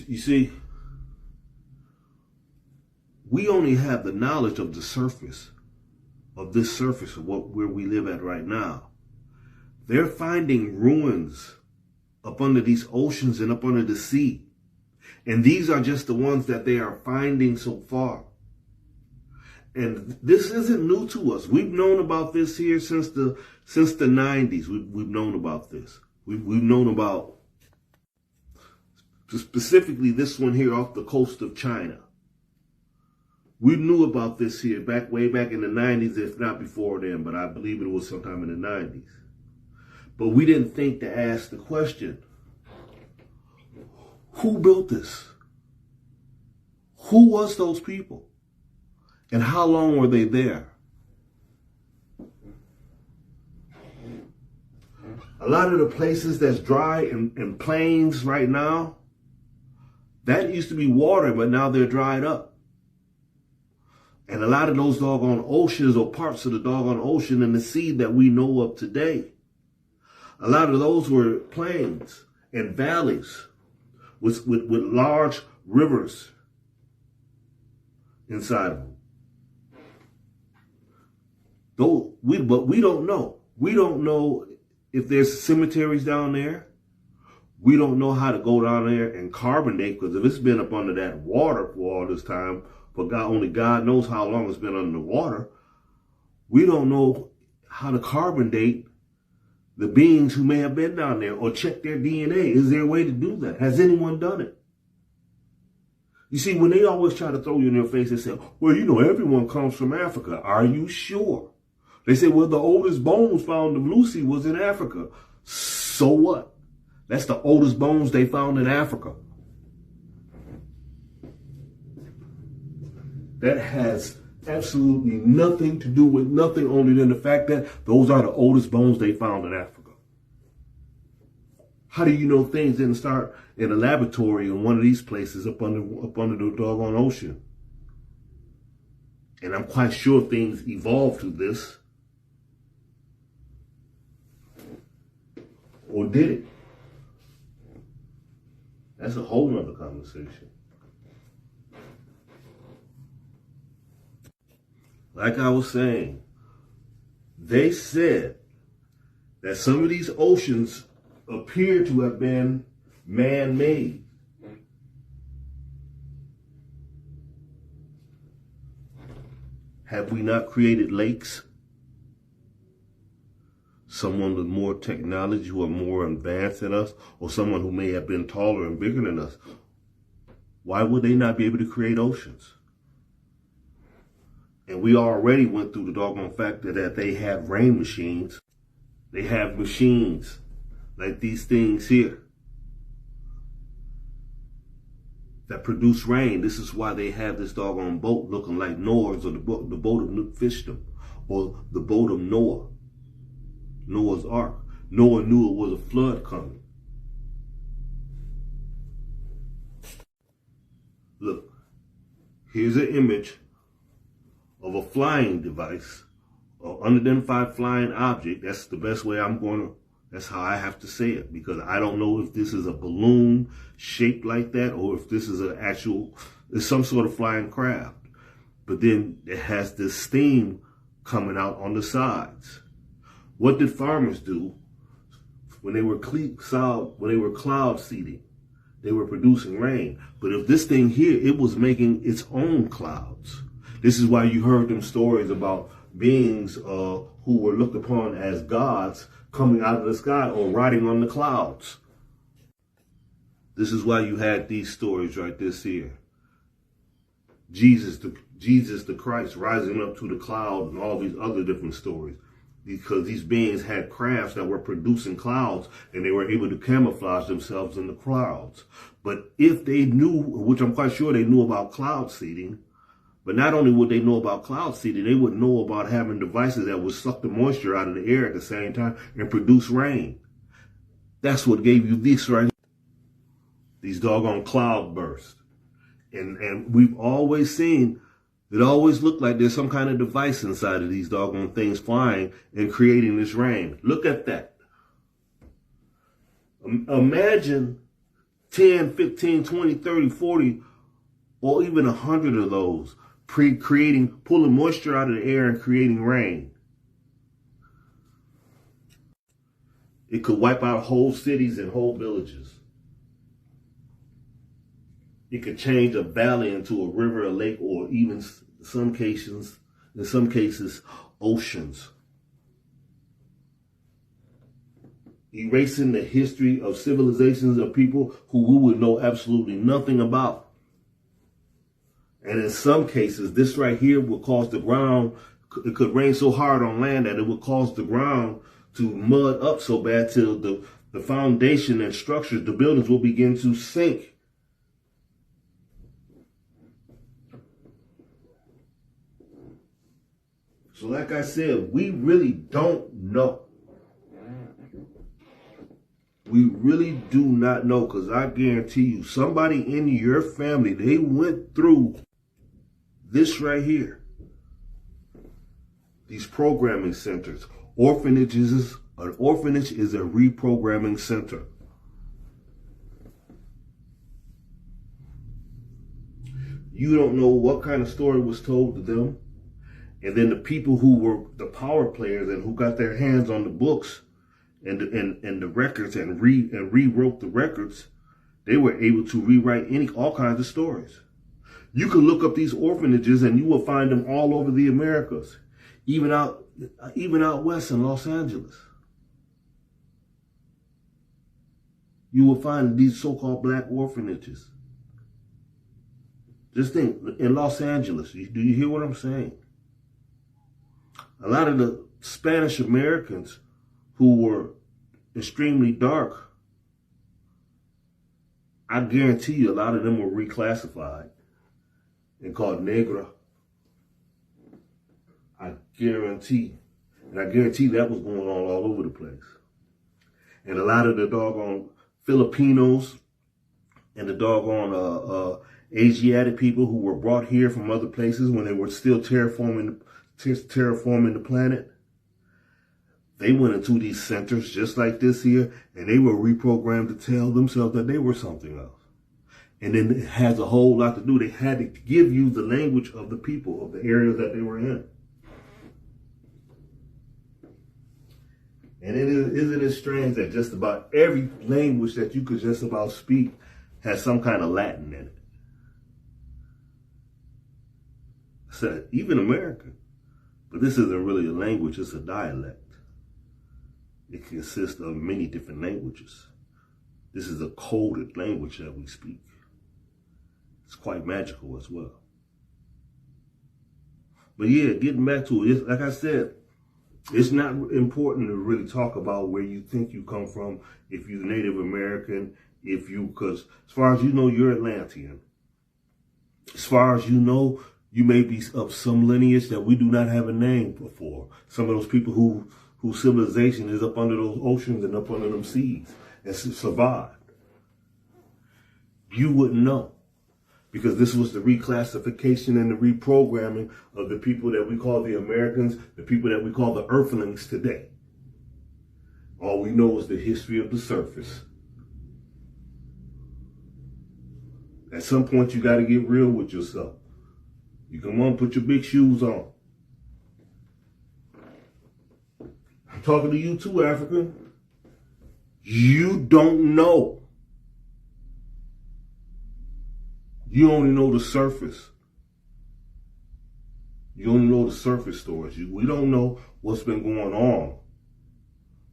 You see, we only have the knowledge of the surface, of this surface of where we live at right now. They're finding ruins up under these oceans and up under the sea. And these are just the ones that they are finding so far. And this isn't new to us. We've known about this here since the 90s. We've known about this. We've known about specifically this one here off the coast of China. We knew about this here way back in the 90s, if not before then, but I believe it was sometime in the 90s. But we didn't think to ask the question, who built this? Who was those people? And how long were they there? A lot of the places that's dry and plains right now, that used to be water, but now they're dried up. And a lot of those doggone oceans or parts of the doggone ocean and the sea that we know of today, a lot of those were plains and valleys with large rivers inside of them. But we don't know. We don't know if there's cemeteries down there. We don't know how to go down there and carbonate, because if it's been up under that water for all this time, only God knows how long it's been under the water, we don't know how to carbonate the beings who may have been down there or check their DNA. Is there a way to do that? Has anyone done it? You see, when they always try to throw you in their face and say, well, you know, everyone comes from Africa. Are you sure? They say, well, the oldest bones found of Lucy was in Africa. So what? That's the oldest bones they found in Africa. That has absolutely nothing to do with nothing only than the fact that those are the oldest bones they found in Africa. How do you know things didn't start in a laboratory in one of these places up under the doggone ocean? And I'm quite sure things evolved to this. Or did it? That's a whole nother conversation. Like I was saying, they said that some of these oceans appear to have been man-made. Have we not created lakes? Someone with more technology, who are more advanced than us, or someone who may have been taller and bigger than us, why would they not be able to create oceans? And we already went through the doggone fact that they have rain machines. They have machines like these things here that produce rain. This is why they have this doggone boat looking like Noah's, or the boat of Fishdom, or the boat of Noah, Noah's Ark. Noah knew it was a flood coming. Look, here's an image of a flying device, or unidentified flying object. That's the best way that's how I have to say it, because I don't know if this is a balloon shaped like that, or if this is it's some sort of flying craft. But then it has this steam coming out on the sides. What did farmers do when they were cloud seeding? They were producing rain. But if this thing here, it was making its own clouds. This is why you heard them stories about beings who were looked upon as gods coming out of the sky or riding on the clouds. This is why you had these stories right this here. Jesus the Christ rising up to the cloud, and all these other different stories. Because these beings had crafts that were producing clouds, and they were able to camouflage themselves in the clouds. But if they knew, which I'm quite sure they knew about cloud seeding, but not only would they know about cloud seeding, they would know about having devices that would suck the moisture out of the air at the same time and produce rain. That's what gave you this right here. These doggone cloud bursts. And we've always seen, it always looked like there's some kind of device inside of these doggone things flying and creating this rain. Look at that. Imagine 10, 15, 20, 30, 40, or even 100 of those, pulling moisture out of the air and creating rain. It could wipe out whole cities and whole villages. It could change a valley into a river, a lake, or even in some cases, oceans. Erasing the history of civilizations of people who we would know absolutely nothing about. And in some cases, this right here will cause the ground, it could rain so hard on land that it would cause the ground to mud up so bad till the foundation and structures, the buildings will begin to sink. So like I said, we really don't know. We really do not know, because I guarantee you, somebody in your family, they went through this right here. These programming centers. An orphanage is a reprogramming center. You don't know what kind of story was told to them. And then the people who were the power players and who got their hands on the books and the records and rewrote the records, they were able to rewrite all kinds of stories. You can look up these orphanages and you will find them all over the Americas, even out west in Los Angeles. You will find these so-called black orphanages. Just think, in Los Angeles, do you hear what I'm saying? A lot of the Spanish Americans who were extremely dark, I guarantee you a lot of them were reclassified and called negra. I guarantee that was going on all over the place. And a lot of the doggone Filipinos and the doggone Asiatic people who were brought here from other places when they were still terraforming the planet, they went into these centers just like this here, and they were reprogrammed to tell themselves that they were something else. And then it has a whole lot to do. They had to give you the language of the people, of the area that they were in. And isn't it strange that just about every language that you could just about speak has some kind of Latin in it? So even American. But this isn't really a language, it's a dialect. It consists of many different languages. This is a coded language that we speak. It's quite magical as well. But yeah, getting back to it, like I said, it's not important to really talk about where you think you come from, if you're Native American, because as far as you know, you're Atlantean. As far as you know, you may be of some lineage that we do not have a name for. Some of those people whose civilization is up under those oceans and up under them seas and survived. You wouldn't know, because this was the reclassification and the reprogramming of the people that we call the Americans, the people that we call the Earthlings today. All we know is the history of the surface. At some point, you got to get real with yourself. You come on, put your big shoes on. I'm talking to you too, African. You don't know. You only know the surface. You only know the surface stories. We don't know what's been going on.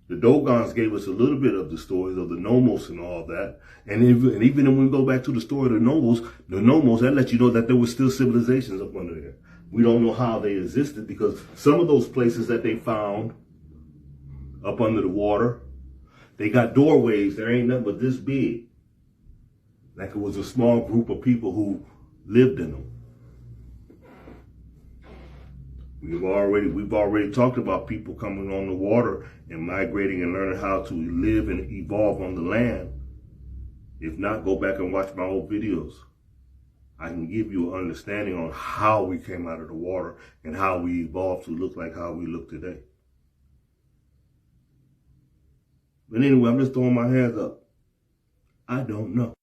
The Dogons gave us a little bit of the stories of the Nomos and all that. And even when we go back to the story of the Nomos, that let you know that there were still civilizations up under there. We don't know how they existed, because some of those places that they found up under the water, they got doorways that ain't nothing but this big. Like it was a small group of people who lived in them. We've already talked about people coming on the water and migrating and learning how to live and evolve on the land. If not, go back and watch my old videos. I can give you an understanding on how we came out of the water and how we evolved to look like how we look today. But anyway, I'm just throwing my hands up. I don't know.